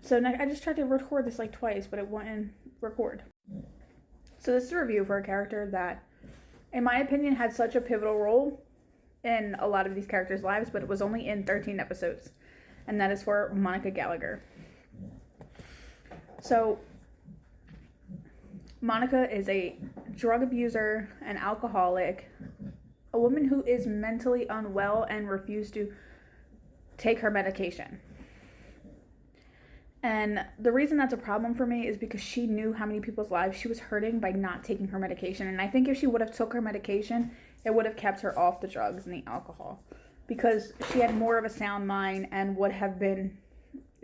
So I just tried to record this like twice, but it wouldn't record. So this is a review for a character that, in my opinion, had such a pivotal role in a lot of these characters' lives, but it was only in 13 episodes. And that is for Monica Gallagher. So, Monica is a drug abuser, an alcoholic, a woman who is mentally unwell and refused to take her medication. And the reason that's a problem for me is because she knew how many people's lives she was hurting by not taking her medication. And I think if she would have took her medication, it would have kept her off the drugs and the alcohol, because she had more of a sound mind and would have been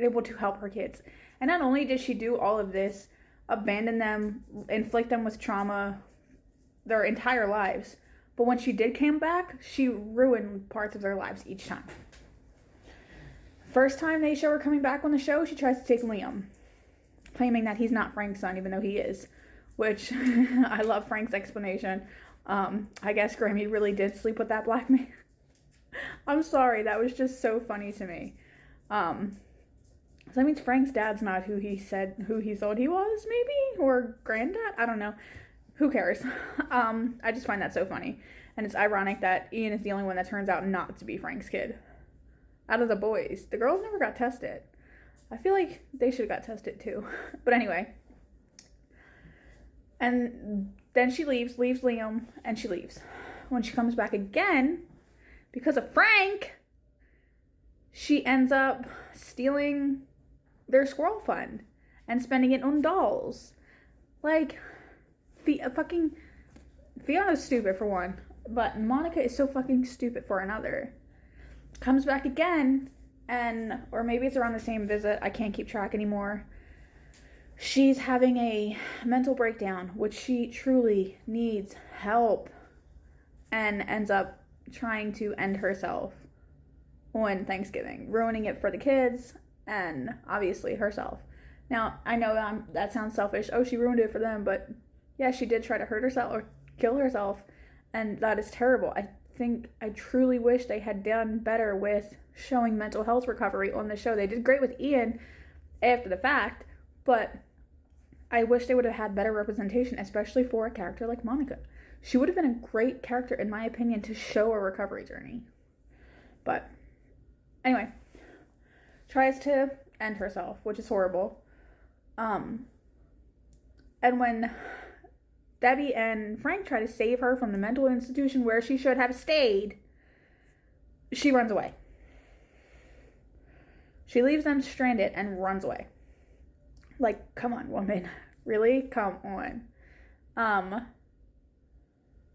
able to help her kids. And not only did she do all of this, abandon them, inflict them with trauma their entire lives, but when she did come back, she ruined parts of their lives each time. First time they show her coming back on the show, she tries to take Liam, claiming that he's not Frank's son, even though he is, which I love Frank's explanation. I guess Grammy really did sleep with that black man. I'm sorry, that was just so funny to me. So that means Frank's dad's not who he thought he was, maybe? Or granddad? I don't know. Who cares? I just find that so funny. And it's ironic that Ian is the only one that turns out not to be Frank's kid. Out of the boys. The girls never got tested. I feel like they should have got tested too. But anyway. And then she leaves Liam, and she leaves. When she comes back again, because of Frank, she ends up stealing their squirrel fund and spending it on dolls. Like, fucking Fiona's stupid for one, but Monica is so fucking stupid for another. Comes back again, or maybe it's around the same visit, I can't keep track anymore. She's having a mental breakdown, which she truly needs help, and ends up trying to end herself on Thanksgiving, ruining it for the kids and obviously herself. Now, I know that sounds selfish. Oh, she ruined it for them, but yeah, she did try to hurt herself or kill herself, and that is terrible. I truly wish they had done better with showing mental health recovery on the show. They did great with Ian after the fact, but I wish they would have had better representation, especially for a character like Monica. She would have been a great character, in my opinion, to show a recovery journey. But anyway, tries to end herself, which is horrible. And when Debbie and Frank try to save her from the mental institution where she should have stayed, she runs away. She leaves them stranded and runs away. Like, come on, woman. Really? Come on.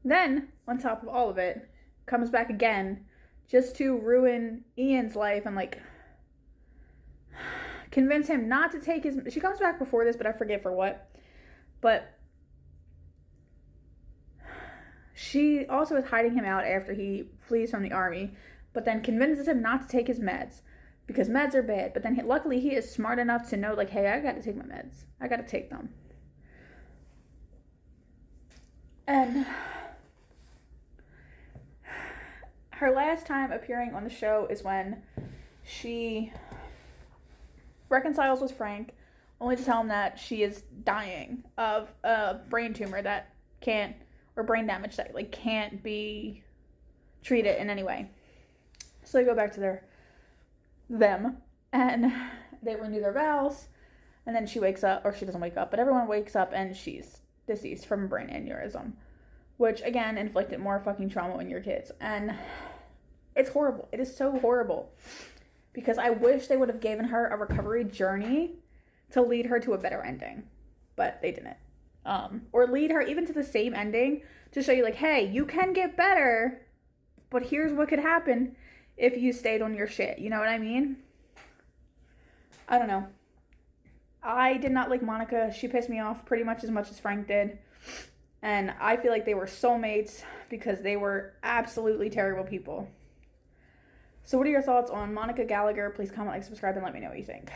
Then, on top of all of it, comes back again just to ruin Ian's life and, like, convince him not to take his... She comes back before this, but I forget for what. But she also is hiding him out after he flees from the army, but then convinces him not to take his meds, because meds are bad. But then luckily he is smart enough to know, like, hey, I got to take my meds. I got to take them. And her last time appearing on the show is when she reconciles with Frank, only to tell him that she is dying of a brain tumor that can't, or brain damage that, like, can't be treated in any way. So they go back to them, and they renew their vows, and then she wakes up, or she doesn't wake up, but everyone wakes up and she's deceased from a brain aneurysm, which, again, inflicted more fucking trauma on your kids. And it's horrible. It is so horrible, because I wish they would have given her a recovery journey to lead her to a better ending, but they didn't. Or lead her even to the same ending to show you, like, hey, you can get better, but here's what could happen if you stayed on your shit. You know what I mean? I don't know. I did not like Monica. She pissed me off pretty much as Frank did. And I feel like they were soulmates because they were absolutely terrible people. So what are your thoughts on Monica Gallagher? Please comment, like, subscribe, and let me know what you think.